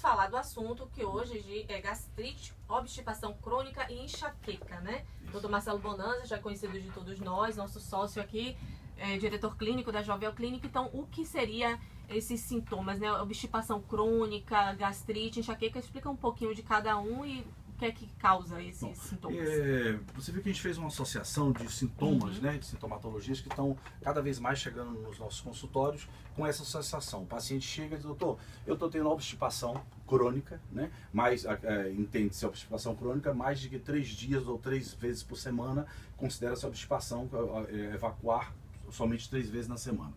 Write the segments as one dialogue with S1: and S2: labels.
S1: falar do assunto que hoje é gastrite, obstipação crônica e enxaqueca, né? Doutor Marcelo Bonanza, já conhecido de todos nós, nosso sócio aqui, diretor clínico da Jovel Clínica. Então, o que seria esses sintomas, né? Obstipação crônica, gastrite, enxaqueca, explica um pouquinho de cada um e o que é que causa esses sintomas.
S2: Você viu que a gente fez uma associação de sintomas, né, de sintomatologias que estão cada vez mais chegando nos nossos consultórios com essa associação. O paciente chega e diz, doutor, eu estou tendo obstipação crônica, né, mas entende-se a obstipação crônica, mais de que 3 dias ou 3 vezes por semana, considera-se obstipação evacuar somente 3 vezes na semana.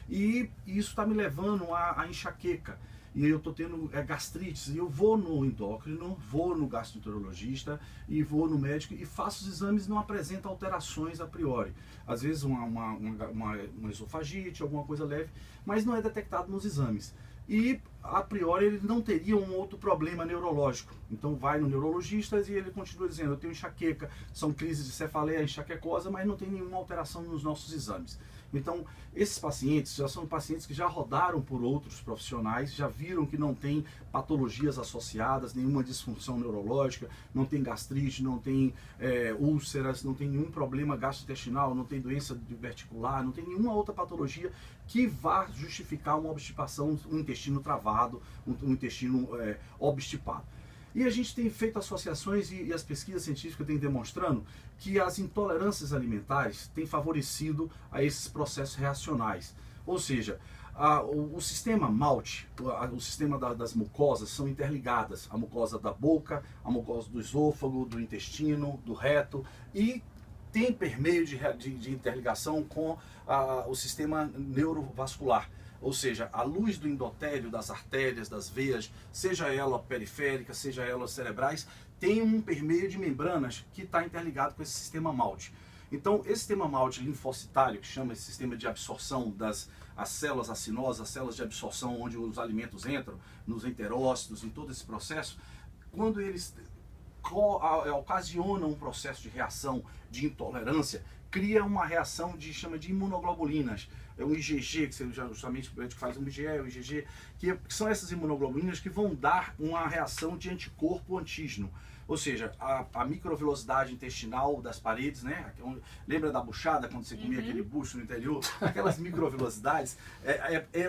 S2: E isso está me levando à enxaqueca. E eu estou tendo gastrites, e eu vou no endócrino, vou no gastroenterologista e vou no médico e faço os exames e não apresenta alterações a priori. Às vezes uma esofagite, alguma coisa leve, mas não é detectado nos exames. E a priori ele não teria um outro problema neurológico. Então vai no neurologista e ele continua dizendo, eu tenho enxaqueca, são crises de cefaleia, enxaquecosa, mas não tem nenhuma alteração nos nossos exames. Então, esses pacientes já são pacientes que já rodaram por outros profissionais, já viram que não tem patologias associadas, nenhuma disfunção neurológica, não tem gastrite, não tem úlceras, não tem nenhum problema gastrointestinal, não tem doença diverticular, não tem nenhuma outra patologia que vá justificar uma obstipação, um intestino travado, um intestino obstipado. E a gente tem feito associações e as pesquisas científicas têm demonstrando que as intolerâncias alimentares têm favorecido a esses processos reacionais. Ou seja, o sistema MALT, o sistema das mucosas são interligadas. A mucosa da boca, a mucosa do esôfago, do intestino, do reto e tem permeio de interligação com o sistema neurovascular. Ou seja, a luz do endotélio, das artérias, das veias, seja ela periférica, seja elas cerebrais, tem um permeio de membranas que está interligado com esse sistema MALT. Então, esse sistema MALT linfocitário, que chama esse sistema de absorção das células acinosas, as células de absorção onde os alimentos entram, nos enterócitos, em todo esse processo, quando eles ocasionam um processo de reação de intolerância, cria uma reação chama de imunoglobulinas. É um IgG, que justamente o médico faz um IgE, o IgG, que são essas imunoglobulinas que vão dar uma reação de anticorpo antígeno. Ou seja, a microvelocidade intestinal das paredes, né? Lembra da buchada, quando você comia aquele bucho no interior? Aquelas microvelocidades,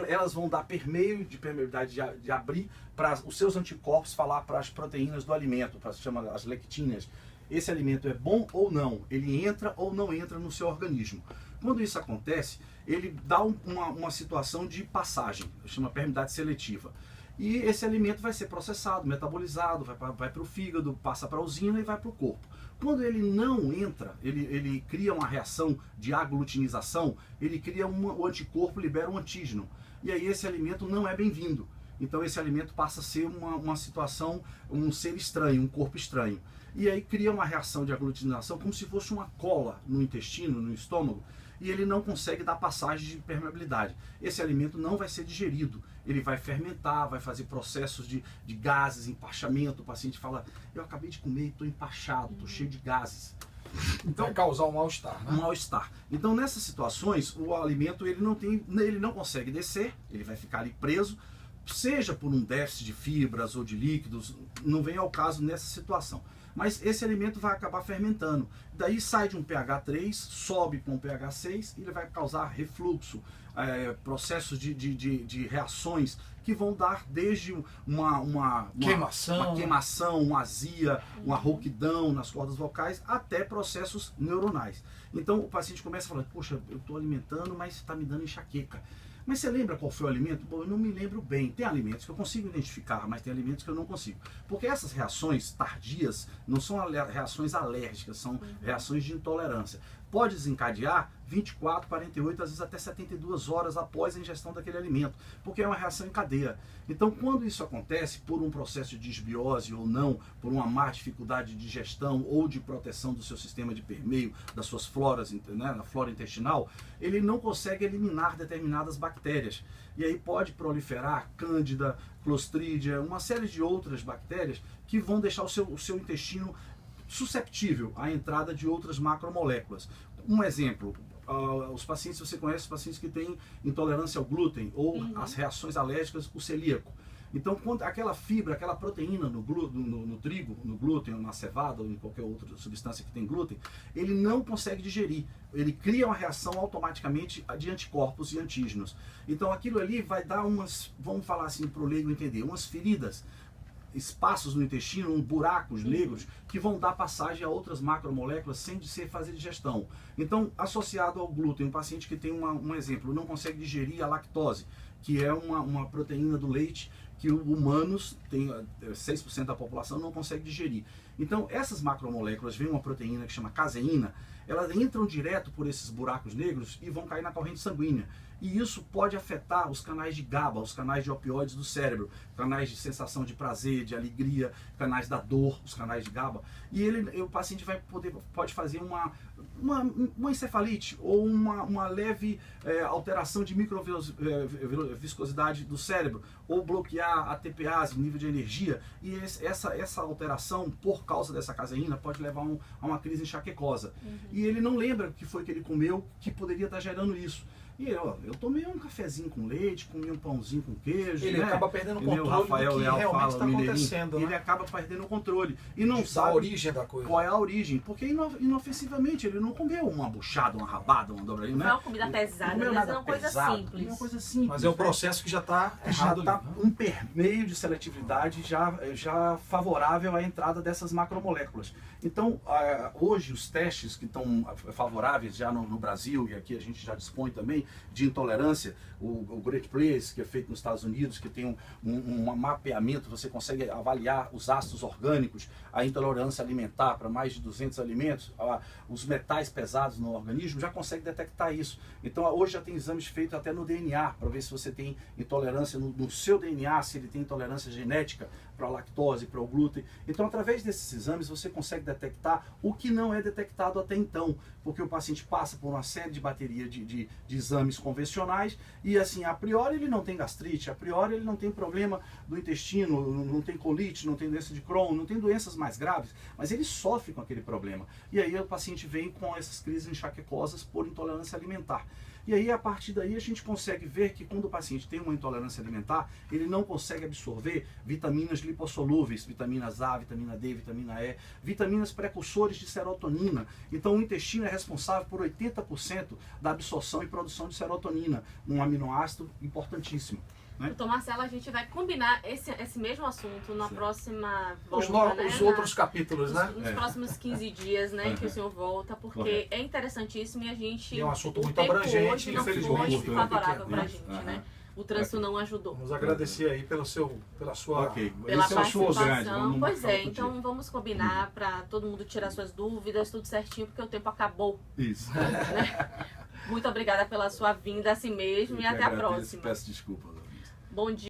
S2: elas vão dar permeio de permeabilidade de abrir para os seus anticorpos falar para as proteínas do alimento, para chama as lectinas. Esse alimento é bom ou não, ele entra ou não entra no seu organismo. Quando isso acontece, ele dá uma situação de passagem, chama permeabilidade seletiva. E esse alimento vai ser processado, metabolizado, vai para o fígado, passa para a usina e vai para o corpo. Quando ele não entra, ele cria uma reação de aglutinização, ele cria o anticorpo, libera um antígeno. E aí esse alimento não é bem-vindo. Então esse alimento passa a ser uma situação, um ser estranho, um corpo estranho. E aí cria uma reação de aglutinação como se fosse uma cola no intestino, no estômago, e ele não consegue dar passagem de permeabilidade. Esse alimento não vai ser digerido, ele vai fermentar, vai fazer processos de gases, empachamento. O paciente fala, eu acabei de comer e estou empachado, estou cheio de gases.
S3: Então, vai causar um mal-estar, né?
S2: Um mal-estar. Então, nessas situações, o alimento ele não consegue descer, ele vai ficar ali preso, seja por um déficit de fibras ou de líquidos, não vem ao caso nessa situação. Mas esse alimento vai acabar fermentando. Daí sai de um pH 3, sobe para um pH 6 e ele vai causar refluxo, processos de reações que vão dar desde uma queimação, uma azia, uma rouquidão nas cordas vocais, até processos neuronais. Então o paciente começa a falar, poxa, eu estou alimentando, mas está me dando enxaqueca. Mas você lembra qual foi o alimento? Bom, eu não me lembro bem. Tem alimentos que eu consigo identificar, mas tem alimentos que eu não consigo. Porque essas reações tardias não são reações alérgicas, são reações de intolerância. Pode desencadear 24, 48, às vezes até 72 horas após a ingestão daquele alimento, porque é uma reação em cadeia. Então, quando isso acontece por um processo de disbiose ou não, por uma má dificuldade de digestão ou de proteção do seu sistema de permeio, das suas floras, né, na flora intestinal, ele não consegue eliminar determinadas bactérias. E aí pode proliferar cândida, clostridia, uma série de outras bactérias que vão deixar o seu intestino susceptível à entrada de outras macromoléculas. Um exemplo, os pacientes, você conhece os pacientes que têm intolerância ao glúten ou as reações alérgicas, o celíaco. Então, quando aquela fibra, aquela proteína no trigo, no glúten, na cevada ou em qualquer outra substância que tem glúten, ele não consegue digerir. Ele cria uma reação automaticamente de anticorpos e antígenos. Então, aquilo ali vai dar umas, vamos falar assim para o leigo entender, umas feridas, espaços no intestino, buracos negros, que vão dar passagem a outras macromoléculas sem fazer digestão. Então, associado ao glúten, um paciente que tem um exemplo, não consegue digerir a lactose, que é uma proteína do leite que humanos, 6% da população, não consegue digerir. Então, essas macromoléculas, vem uma proteína que chama caseína, elas entram direto por esses buracos negros e vão cair na corrente sanguínea. E isso pode afetar os canais de GABA, os canais de opioides do cérebro, canais de sensação de prazer, de alegria, canais da dor, os canais de GABA. E o paciente pode fazer uma encefalite ou uma leve alteração de microviscosidade do cérebro, ou bloquear a TPase, nível de energia. E essa alteração, por causa dessa caseína, pode levar a uma crise enxaquecosa. E ele não lembra o que foi que ele comeu que poderia estar gerando isso. E eu tomei um cafezinho com leite, comi um pãozinho com queijo.
S3: Ele acaba perdendo o controle
S2: Rafael
S3: do que
S2: Leal
S3: realmente
S2: fala,
S3: está acontecendo.
S2: Ele acaba perdendo o controle. E não sabe
S3: a origem da coisa.
S2: Qual é a origem. Porque inofensivamente ele não comeu uma buchada, uma rabada, uma dobradinha.
S1: Não é uma comida pesada, mas é uma coisa simples.
S2: É uma coisa simples.
S3: Mas é um processo que já está errado.
S2: Já está um permeio de seletividade já favorável à entrada dessas macromoléculas. Então, hoje os testes que estão favoráveis já no Brasil, e aqui a gente já dispõe também, de intolerância, o Great Place, que é feito nos Estados Unidos, que tem um mapeamento, você consegue avaliar os ácidos orgânicos, a intolerância alimentar para mais de 200 alimentos, os metais pesados no organismo, já consegue detectar isso. Então hoje já tem exames feitos até no DNA, para ver se você tem intolerância no seu DNA, se ele tem intolerância genética para a lactose, para o glúten. Então, através desses exames, você consegue detectar o que não é detectado até então, porque o paciente passa por uma série de bateria de exames convencionais e, assim, a priori ele não tem gastrite, a priori ele não tem problema do intestino, não tem colite, não tem doença de Crohn, não tem doenças mais graves, mas ele sofre com aquele problema. E aí o paciente vem com essas crises enxaquecosas por intolerância alimentar. E aí, a partir daí, a gente consegue ver que quando o paciente tem uma intolerância alimentar, ele não consegue absorver vitaminas lipossolúveis, vitaminas A, vitamina D, vitamina E, vitaminas precursores de serotonina. Então, o intestino é responsável por 80% da absorção e produção de serotonina, um aminoácido importantíssimo.
S1: Doutor Marcelo, a gente vai combinar esse mesmo assunto na próxima volta,
S3: os outros capítulos, né?
S1: Nos próximos 15 dias, né, que o senhor volta, porque é interessantíssimo e a gente...
S3: É um assunto muito abrangente,
S1: infelizmente, foi favorável pra gente, né? O trânsito não ajudou.
S3: Vamos agradecer aí pela sua
S1: pela participação. Pois é, então vamos combinar para todo mundo tirar suas dúvidas, tudo certinho, porque o tempo acabou.
S2: Isso.
S1: Né? Muito obrigada pela sua vinda assim mesmo e até a próxima.
S2: Peço desculpa.
S1: Bom dia.